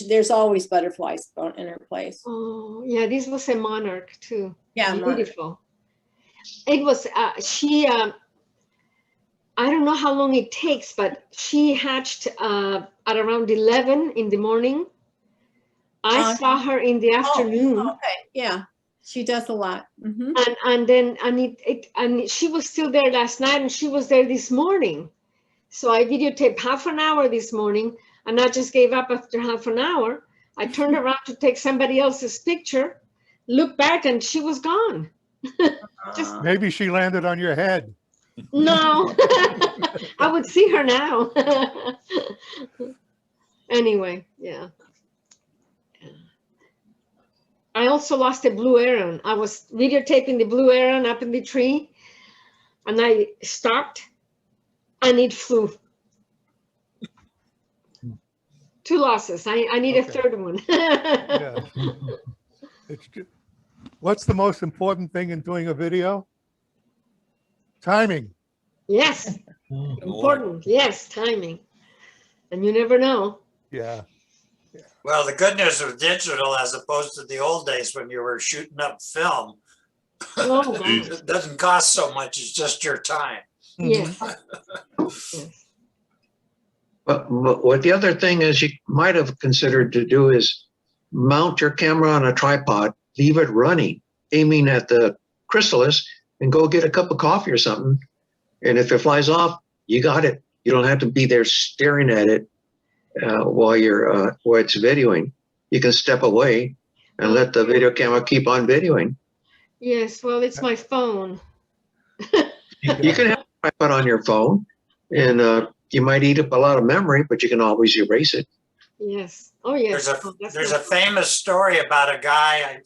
there's always butterflies in her place. Oh, yeah, this was a monarch too. Yeah, monarch. Beautiful. It was, I don't know how long it takes, but she hatched at around 11 in the morning. I saw her in the afternoon. Oh, okay, yeah, she does a lot. Mhm. And she was still there last night and she was there this morning. So I videotaped half an hour this morning and I just gave up after half an hour. I turned around to take somebody else's picture, looked back and she was gone. Just Maybe she landed on your head. no, I would see her now. Anyway, yeah. I also lost a blue heron. I was videotaping the blue heron up in the tree and I stopped and it flew. 2 losses. I need a Okay. third one. Yeah. What's the most important thing in doing a video? Timing. Yes, Oh, important. Yes, timing. And you never know. Yeah. Well, the good news with digital, as opposed to the old days when you were shooting up film, Oh, wow. it doesn't cost so much, it's just your time. Yes. But what the other thing is you might have considered to do is mount your camera on a tripod, leave it running, aiming at the chrysalis, and go get a cup of coffee or something. And if it flies off, you got it. You don't have to be there staring at it while it's videoing. You can step away and let the video camera keep on videoing. Yes, well, it's my phone. You can have a tripod on your phone, and you might eat up a lot of memory, but you can always erase it. Yes. Oh, yes. There's a famous story about a guy,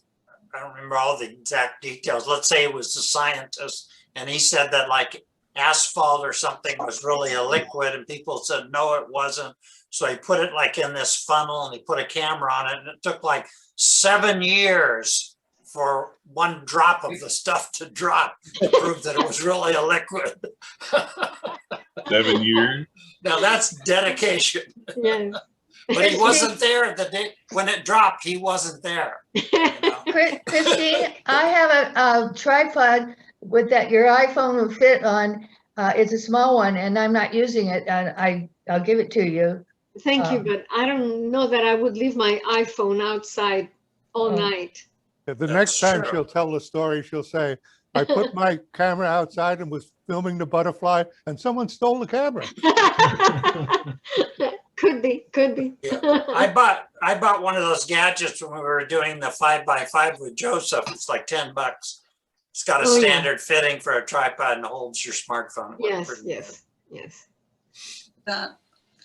I don't remember all the exact details. Let's say it was a scientist, and he said that like asphalt or something was really a liquid, and people said, no, it wasn't. So he put it like in this funnel and he put a camera on it, and it took like 7 years for one drop of the stuff to drop to prove that it was really a liquid. 7 years. Now that's dedication. Yes. But he wasn't there the day when it dropped. He wasn't there. Christine, I have a tripod with that your iPhone will fit on. It's a small one and I'm not using it, and I'll give it to you. Thank you, but I don't know that I would leave my iPhone outside all night. The next time she'll tell the story, she'll say, I put my camera outside and was filming the butterfly and someone stole the camera. Could be. Yeah. I bought one of those gadgets when we were doing the 5x5 with Joseph. It's like $10. It's got a Oh, yeah. standard fitting for a tripod and it holds your smartphone. It worked pretty good. Yes.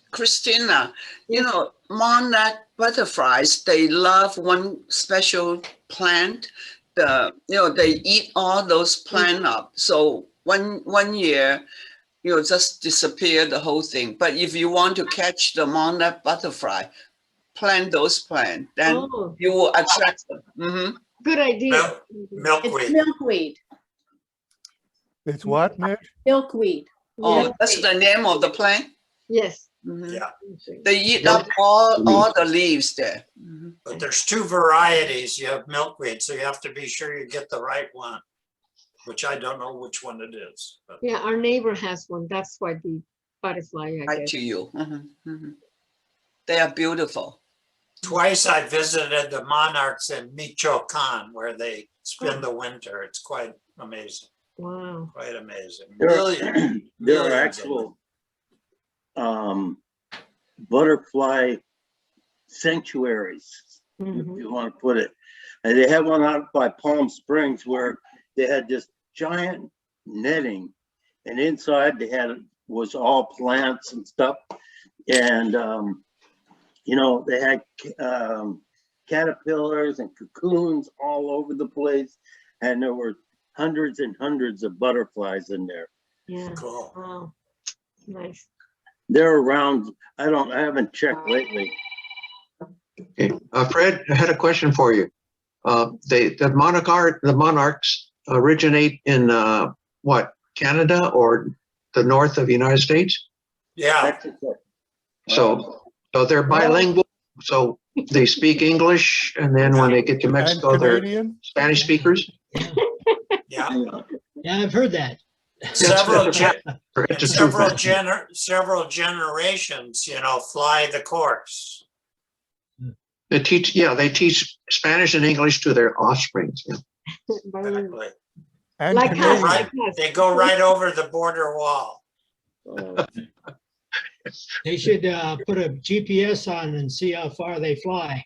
Christina, you know, monarch butterflies, they love one special plant. They eat all those plants up. So one year, just disappear the whole thing. But if you want to catch the monarch butterfly, plant those plants, then you will attract them. Mm-hmm. Good idea. Milkweed. It's milkweed. It's what, Mitch? Milkweed. Oh, that's the name of the plant? Yes. Mhm. Yeah. They eat up all the leaves there. Mhm. But there's two varieties. You have milkweed, so you have to be sure you get the right one, which I don't know which one it is. But Yeah, our neighbor has one. That's why the butterfly, I Right guess. to you. Mhm, mhm. They are beautiful. twice I visited the monarchs in Michoacan where they spend the winter. It's quite amazing, Wow. quite amazing. There Millions, there are millions of them. actual butterfly sanctuaries, if Mhm. you want to put it. And they had one out by Palm Springs where they had this giant netting, and inside they had was all plants and stuff. And you know, they had caterpillars and cocoons all over the place, and there were hundreds and hundreds of butterflies in there. Yeah. Cool. Wow. Nice. They're around. I haven't checked lately. Okay. Fred, I had a question for you. The monarchs originate in what, Canada or the north of the United States? Yeah, Mexico. So they're bilingual. So they speak English, and then when they get to And Mexico, they're Canadian? Spanish speakers. yeah. Yeah, I've heard that. Several, Forget the several, truth. several generations, you know, fly the course. They teach Spanish and English to their offspring. Yeah. Exactly. And Like They go us, Canadian. right, like us. they go right over the border wall. They should put a GPS on and see how far they fly.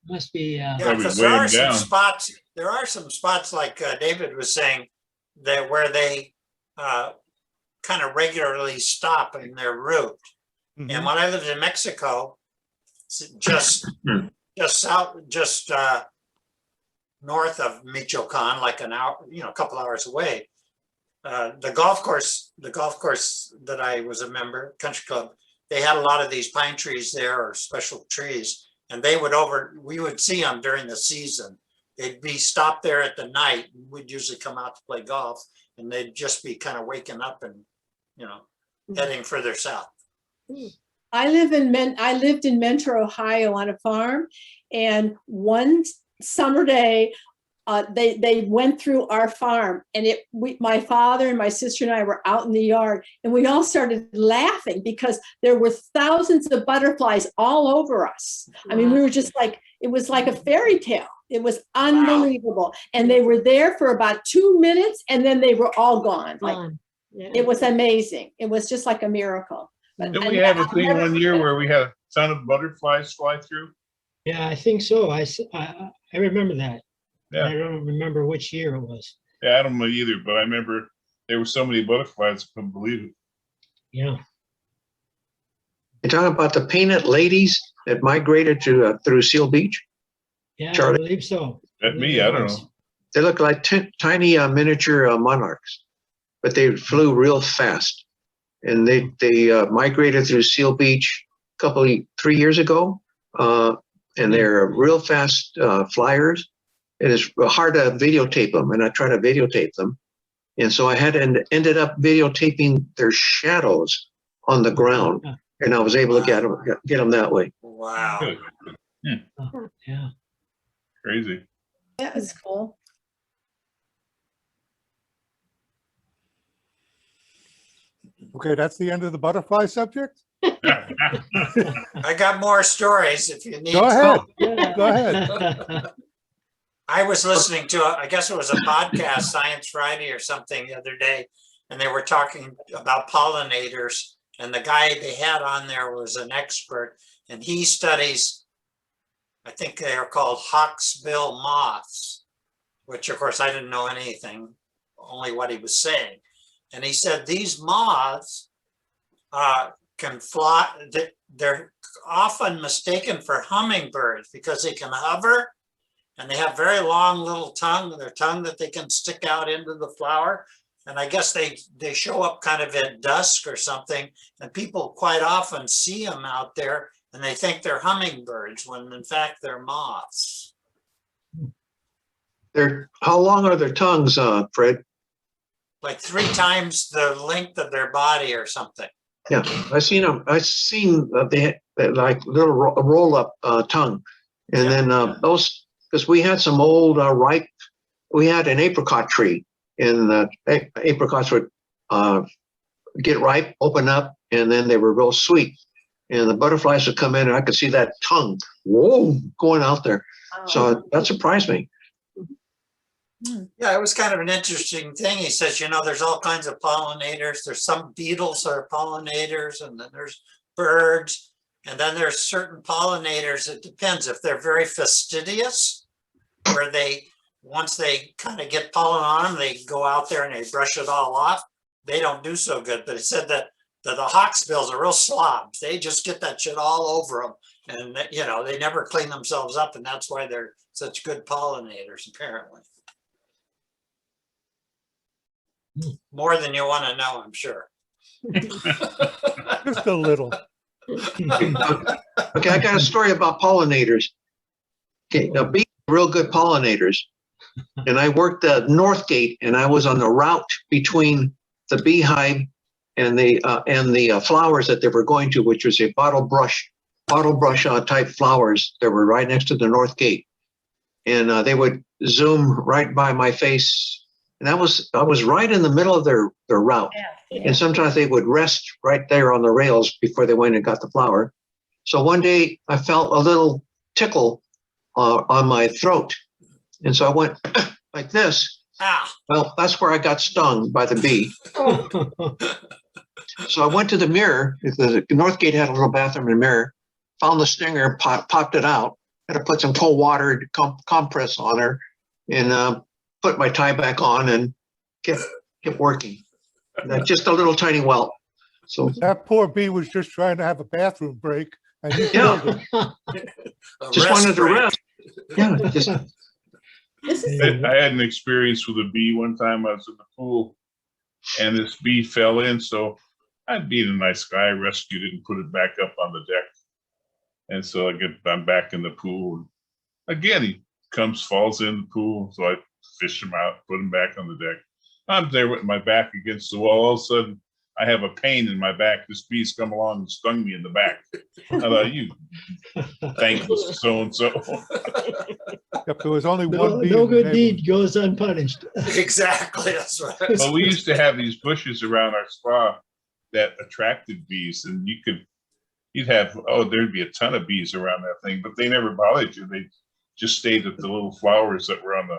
Must be, Yeah, Probably because weigh 'em down. there are some spots like David was saying that where they kind of regularly stop in their route. And Mhm. when I lived in Mexico, just north of Michoacan, like an hour, you know, a couple hours away, the golf course that I was a member, country club, they had a lot of these pine trees there or special trees, and we would see them during the season. They'd be stopped there at the night. We'd usually come out to play golf, and they'd just be kind of waking up and, you know, heading further south. I lived in Mentor, Ohio on a farm, and one summer day, they went through our farm, and my father and my sister and I were out in the yard, and we all started laughing because there were thousands of butterflies all over us. I mean, we were just like, it was like a fairy tale. It was unbelievable. And they were there for about 2 minutes, and then they were all gone. Like, Gone. Yeah. it was amazing. It was just like a miracle. But Didn't we have a thing one year where we had a ton of butterflies fly through? yeah, I think so. I remember that. Yeah. I don't remember which year it was. Yeah, I don't know either, but I remember there were so many butterflies, I couldn't believe it. Yeah. You're talking about the painted ladies that migrated through Seal Beach? Yeah, Charlie? I believe so. At me, I don't know. They look like tiny miniature monarchs, but they flew real fast. And they migrated through Seal Beach 3 years ago. And they're real fast flyers. It is hard to videotape them, and I try to videotape them. And so I ended up videotaping their shadows on the ground, and I was able to get them that way. Wow. Good. Yeah. Crazy. that was cool. Okay, that's the end of the butterfly subject? I got more stories if you need. Go ahead. some. Go ahead. I was listening to, I guess it was a podcast, Science Friday or something the other day, and they were talking about pollinators. And the guy they had on there was an expert, and he studies, I think they are called hawksbill moths, which of course I didn't know anything, only what he was saying. And he said these moths can fly, they're often mistaken for hummingbirds because they can hover, and they have very long little tongue, their tongue that they can stick out into the flower. And I guess they show up kind of at dusk or something, and people quite often see them out there and they think they're hummingbirds when in fact they're moths. How long are their tongues, Fred? like 3 times the length of their body or something. Yeah, I seen them. I seen they had like little roll up tongue, and then those because we had some old ripe. We had an apricot tree, and the apricots would get ripe, open up, and then they were real sweet. And the butterflies would come in, and I could see that tongue, whoa, going out there. So that surprised me. Yeah, it was kind of an interesting thing. He says, you know, there's all kinds of pollinators. There's some beetles that are pollinators, and then there's birds. And then there's certain pollinators. It depends if they're very fastidious, where they, once they kind of get pollen on them, they go out there and they brush it all off. They don't do so good. But it said that the hawksbills are real slobs. They just get that shit all over them. And, you know, they never clean themselves up. And that's why they're such good pollinators, apparently. More than you want to know, I'm sure. Just a little. Okay, I got a story about pollinators. Okay, now bees are real good pollinators. And I worked at Northgate, and I was on the route between the beehive and the flowers that they were going to, which was a bottle brush type flowers that were right next to the Northgate. And they would zoom right by my face. And I was right in the middle of their route. And sometimes they would rest right there on the rails before they went and got the flower. So one day I felt a little tickle on my throat. And so I went like this. Well, that's where I got stung by the bee. So I went to the mirror. The Northgate had a little bathroom and a mirror, found the stinger, popped it out, had to put some cold water compress on her, and put my tie back on and kept working. Just a little tiny welt. So that poor bee was just trying to have a bathroom break, and you killed it. Just wanted to rest. Yeah, just. I had an experience with a bee one time. I was in the pool, and this bee fell in. So I'd been a nice guy, rescued it and put it back up on the deck. And so I'm back in the pool. Again, he falls in the pool. So I fish him out, put him back on the deck. I'm there with my back against the wall. All of a sudden, I have a pain in my back. This bee's come along and stung me in the back. I thought, you thankless so-and-so. Yep, there was only one bee. No good deed goes unpunished. Exactly, that's right. Well, we used to have these bushes around our spa that attracted bees, and there'd be a ton of bees around that thing, but they never bothered you. They just stayed at the little flowers that were on the,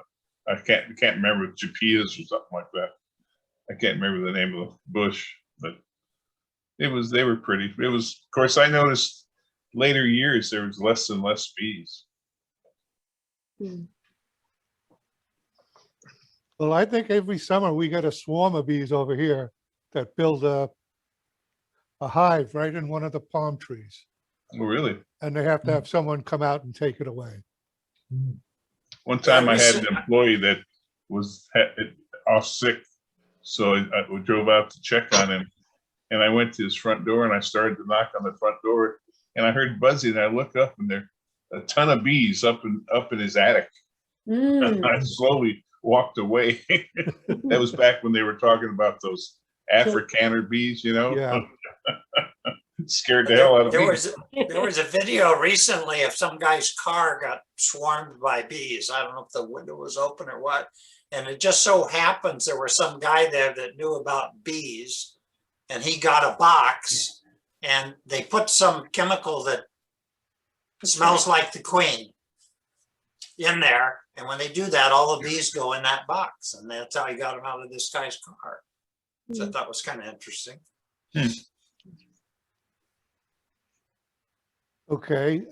I can't remember, Japias or something like that. I can't remember the name of the bush, but they were pretty. It was, of course, I noticed later years there was less and less bees. Well, I think every summer we get a swarm of bees over here that build a hive right in one of the palm trees. Oh, really? And they have to have someone come out and take it away. One time I had an employee that was off sick. So I drove out to check on him, and I went to his front door and I started to knock on the front door, and I heard buzzing, and I look up and there a ton of bees up in his attic. I slowly walked away. That was back when they were talking about those Afrikaner bees, you know? Yeah. Scared the hell out of me. There was a video recently of some guy's car got swarmed by bees. I don't know if the window was open or what. And it just so happens there was some guy there that knew about bees, and he got a box, and they put some chemical that smells like the queen in there. And when they do that, all the bees go in that box, and that's how he got them out of this guy's car. So I thought was kind of interesting. Okay.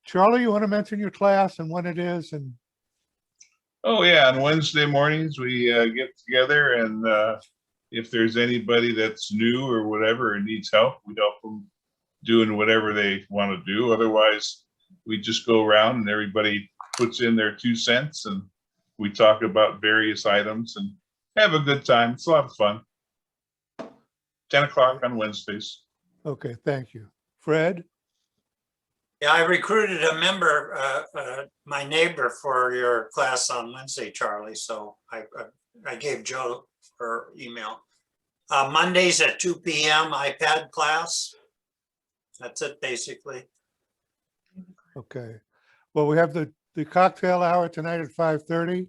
Charlie, you want to mention your class and when it is? And Oh yeah, on Wednesday mornings we get together, and if there's anybody that's new or whatever and needs help, we help them doing whatever they want to do. Otherwise, we just go around and everybody puts in their 2 cents, and we talk about various items and have a good time. It's a lot of fun. 10 o'clock on Wednesdays. okay, thank you. Fred? Yeah, I recruited a member, my neighbor, for your class on Wednesday, Charlie. So I I gave Joe her email. Mondays at 2 p.m. iPad class. That's it, basically. Okay. Well, we have the cocktail hour tonight at 5:30.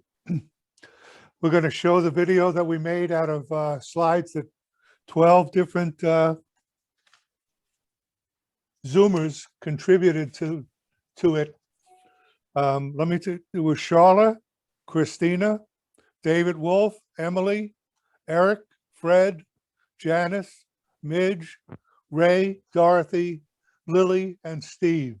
We're going to show the video that we made out of slides that 12 different Zoomers contributed to it. It was Charla, Christina, David Wolf, Emily, Eric, Fred, Janice, Midge, Ray, Dorothy, Lily, and Steve.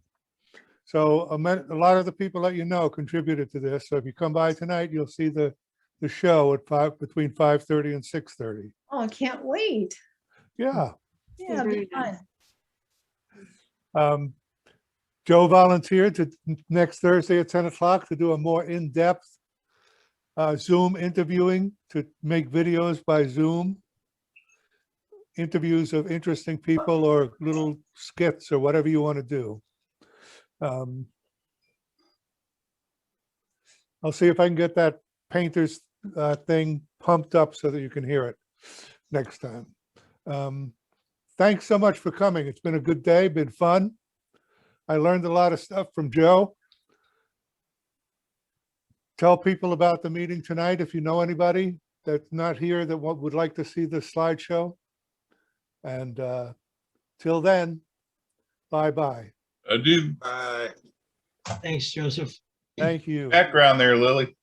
So a lot of the people that you know contributed to this. So if you come by tonight, you'll see the show at between 5:30 and 6:30. Oh, I can't wait. Yeah. Yeah, it'll be fun. Joe volunteered to next Thursday at 10 o'clock to do a more in-depth Zoom interviewing, to make videos by Zoom, interviews of interesting people or little skits or whatever you want to do. I'll see if I can get that painter's thing pumped up so that you can hear it next time. Thanks so much for coming. It's been a good day, been fun. I learned a lot of stuff from Joe. Tell people about the meeting tonight if you know anybody that's not here that would like to see the slideshow. And till then, bye-bye. Adieu. Bye. Thanks, Joseph. Thank you. Background there, Lily.